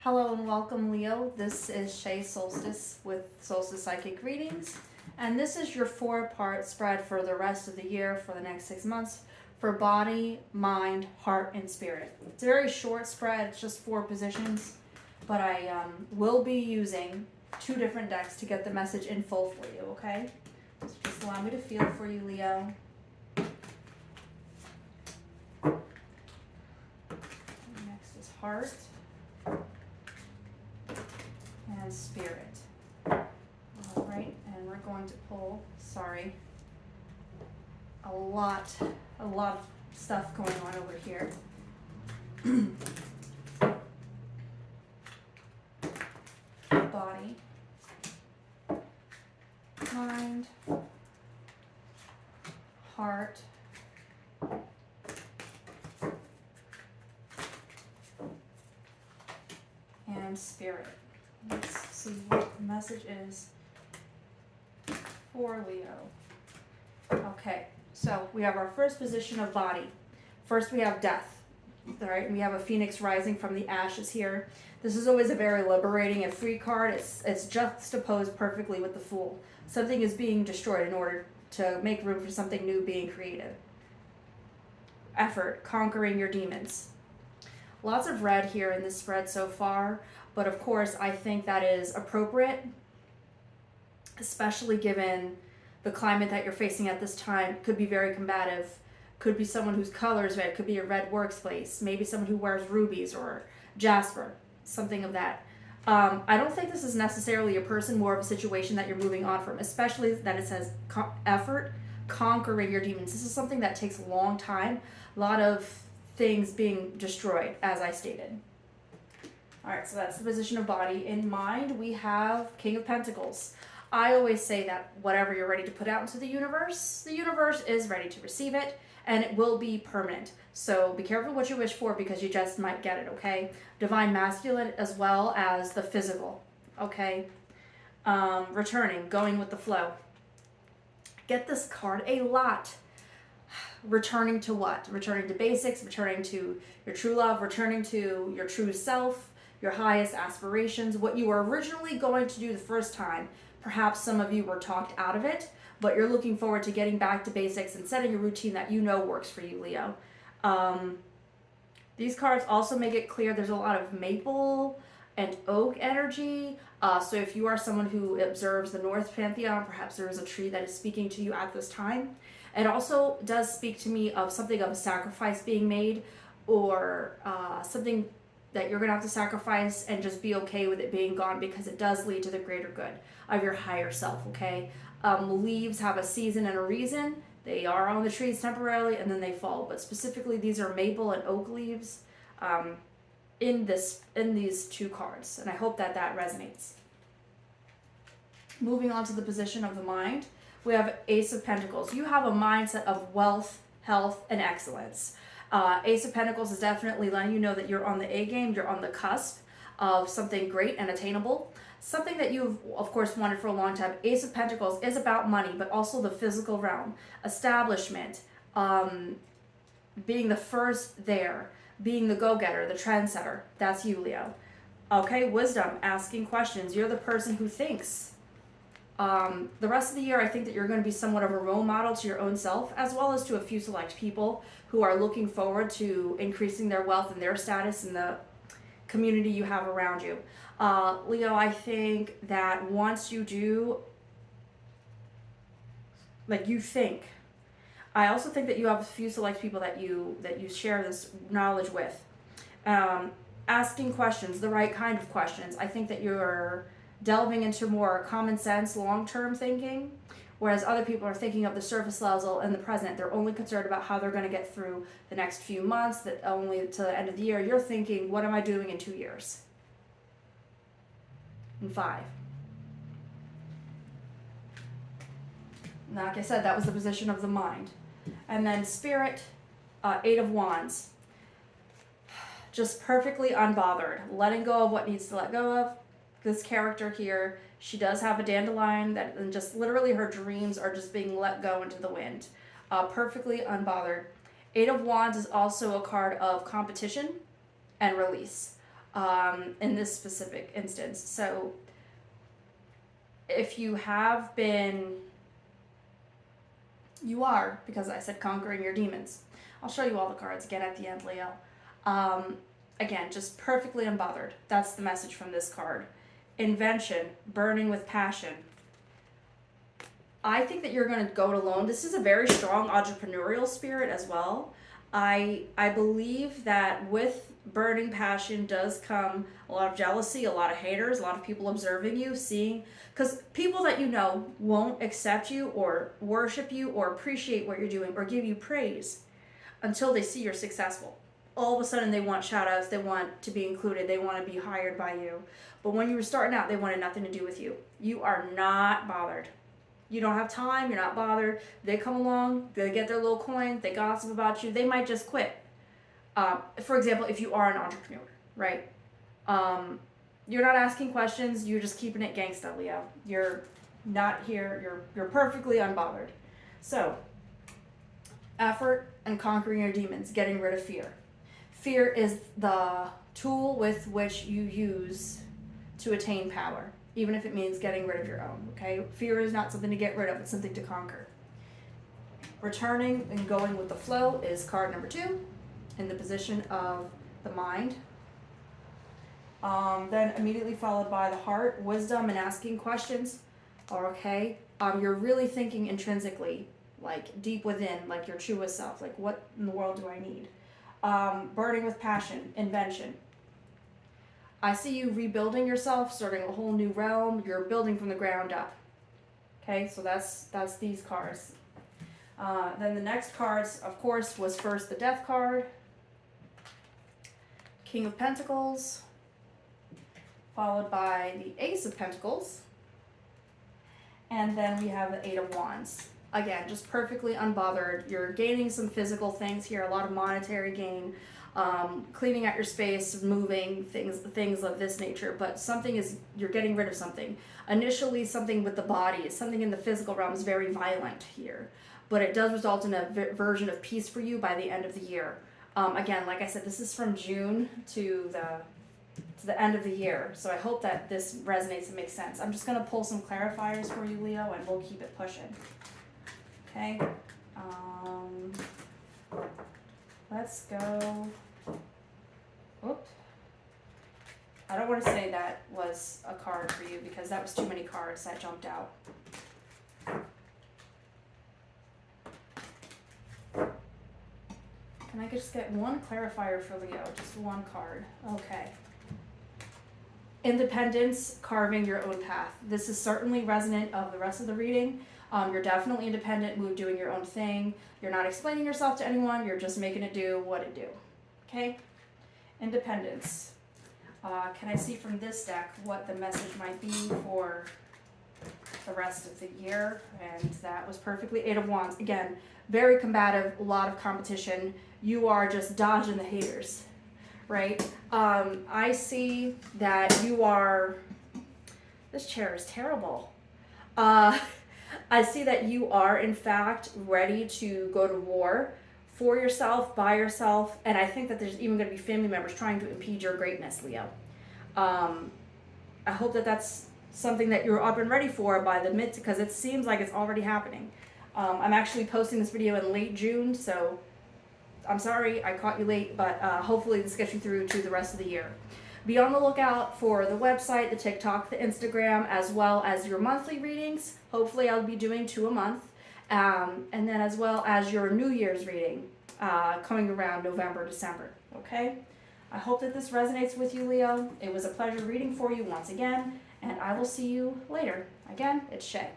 Hello and welcome, Leo. This is Shay Solstice with Solstice Psychic Readings, and this is your four-part spread for the rest of the year for the next 6 months for body, mind, heart, and spirit. It's a very short spread, it's just four positions, but I will be using two different decks to get the message in full for you, okay? So just allow me to feel for you, Leo. Next is heart and spirit. All right, and we're going to pull, a lot of stuff going on over here. Body, mind, heart, and spirit. Let's see what the message is for Leo. Okay, so we have our first position of body. First we have death. All right, we have a phoenix rising from the ashes here. This is always a very liberating and free card. It's juxtaposed perfectly with the Fool. Something is being destroyed in order to make room for something new being created. Effort, conquering your demons. Lots of red here in this spread so far, but of course I think that is appropriate, especially given the climate that you're facing at this time. Could be very combative, could be someone whose color is red, could be a red workplace, maybe someone who wears rubies or jasper, something of that. I don't think this is necessarily a person, more of a situation that you're moving on from, especially that it says effort, conquering your demons. This is something that takes a long time, a lot of things being destroyed, as I stated. All right, so that's the position of body. In mind, we have King of Pentacles. I always say that whatever you're ready to put out into the universe is ready to receive it, and it will be permanent. So be careful what you wish for, because you just might get it, okay? Divine Masculine as well as the physical, okay? Returning, going with the flow. Get this card a lot. Returning to what? Returning to basics, returning to your true love, returning to your true self, your highest aspirations, what you were originally going to do the first time. Perhaps some of you were talked out of it, but you're looking forward to getting back to basics and setting a routine that you know works for you, Leo. These cards also make it clear there's a lot of maple and oak energy. So if you are someone who observes the North Pantheon, perhaps there is a tree that is speaking to you at this time. It also does speak to me of something of a sacrifice being made, or something that you're going to have to sacrifice and just be okay with it being gone, because it does lead to the greater good of your higher self, okay? Leaves have a season and a reason. They are on the trees temporarily and then they fall. But specifically, these are maple and oak leaves in these two cards. And I hope that that resonates. Moving on to the position of the mind, we have Ace of Pentacles. You have a mindset of wealth, health, and excellence. Ace of Pentacles is definitely letting you know that you're on the A game, you're on the cusp of something great and attainable, something that you've, of course, wanted for a long time. Ace of Pentacles is about money, but also the physical realm, establishment, being the first there, being the go-getter, the trendsetter. That's you, Leo. Okay, wisdom, asking questions. You're the person who thinks. The rest of the year, I think that you're going to be somewhat of a role model to your own self, as well as to a few select people who are looking forward to increasing their wealth and their status in the community you have around you. Leo, I think that once you do, you think, I also think that you have a few select people that you share this knowledge with. Asking questions, the right kind of questions. I think that you're delving into more common sense, long-term thinking, whereas other people are thinking of the surface level and the present. They're only concerned about how they're going to get through the next few months, that only to the end of the year. You're thinking, what am I doing in 2 years? In 5. Like I said, that was the position of the mind. And then spirit, 8 of Wands. Just perfectly unbothered, letting go of what needs to let go of. This character here, she does have a dandelion that, and just literally her dreams are just being let go into the wind. Perfectly unbothered. 8 of Wands is also a card of competition and release. in this specific instance. So if you have been, you are, because I said conquering your demons. I'll show you all the cards again at the end, Leo. Again, just perfectly unbothered. That's the message from this card. Invention, burning with passion. I think that you're going to go it alone. This is a very strong entrepreneurial spirit as well. I believe that with burning passion does come a lot of jealousy, a lot of haters, a lot of people observing you, seeing, because people that you know won't accept you or worship you or appreciate what you're doing or give you praise until they see you're successful. All of a sudden they want shout outs, they want to be included, they want to be hired by you. But when you were starting out, they wanted nothing to do with you. You are not bothered. You don't have time, you're not bothered. They come along, they get their little coin, they gossip about you, they might just quit. For example, if you are an entrepreneur, right? You're not asking questions, you're just keeping it gangsta, Leo. You're not here, you're perfectly unbothered. So, effort and conquering your demons, getting rid of fear. Fear is the tool with which you use to attain power, even if it means getting rid of your own, okay? Fear is not something to get rid of, it's something to conquer. Returning and going with the flow is card number 2 in the position of the mind. Then immediately followed by the heart, wisdom, and asking questions are okay. You're really thinking intrinsically, like deep within, like your truest self, like what in the world do I need? Burning with passion, invention. I see you rebuilding yourself, starting a whole new realm. You're building from the ground up. Okay, so that's these cards. Then the next cards, of course, was first the Death card, King of Pentacles, followed by the Ace of Pentacles, and then we have the Eight of Wands. Again, just perfectly unbothered. You're gaining some physical things here, a lot of monetary gain, cleaning out your space, moving things of this nature, but something is, you're getting rid of something. Initially, something with the body, something in the physical realm is very violent here, but it does result in a version of peace for you by the end of the year. Again, like I said, this is from June to the end of the year, so I hope that this resonates and makes sense. I'm just going to pull some clarifiers for you, Leo, and we'll keep it pushing. Okay, let's go. Whoop. I don't want to say that was a card for you because that was too many cards that jumped out. Can I just get one clarifier for Leo? Just one card. Okay. Independence, carving your own path. This is certainly resonant of the rest of the reading. You're definitely independent, doing your own thing. You're not explaining yourself to anyone. You're just making it do what it do. Okay? Independence. Can I see from this deck what the message might be for the rest of the year? And that was perfectly Eight of Wands. Again, very combative, a lot of competition. You are just dodging the haters, right? I see that you are, this chair is terrible. I see that you are, in fact, ready to go to war for yourself, by yourself, and I think that there's even going to be family members trying to impede your greatness, Leo. I hope that that's something that you're up and ready for by the mid, because it seems like it's already happening. I'm actually posting this video in late June, so I'm sorry I caught you late, but hopefully this gets you through to the rest of the year. Be on the lookout for the website, the TikTok, the Instagram, as well as your monthly readings. Hopefully I'll be doing 2 a month. And then as well as your New Year's reading coming around November, December. Okay? I hope that this resonates with you, Leo. It was a pleasure reading for you once again, and I will see you later. Again, it's Shay.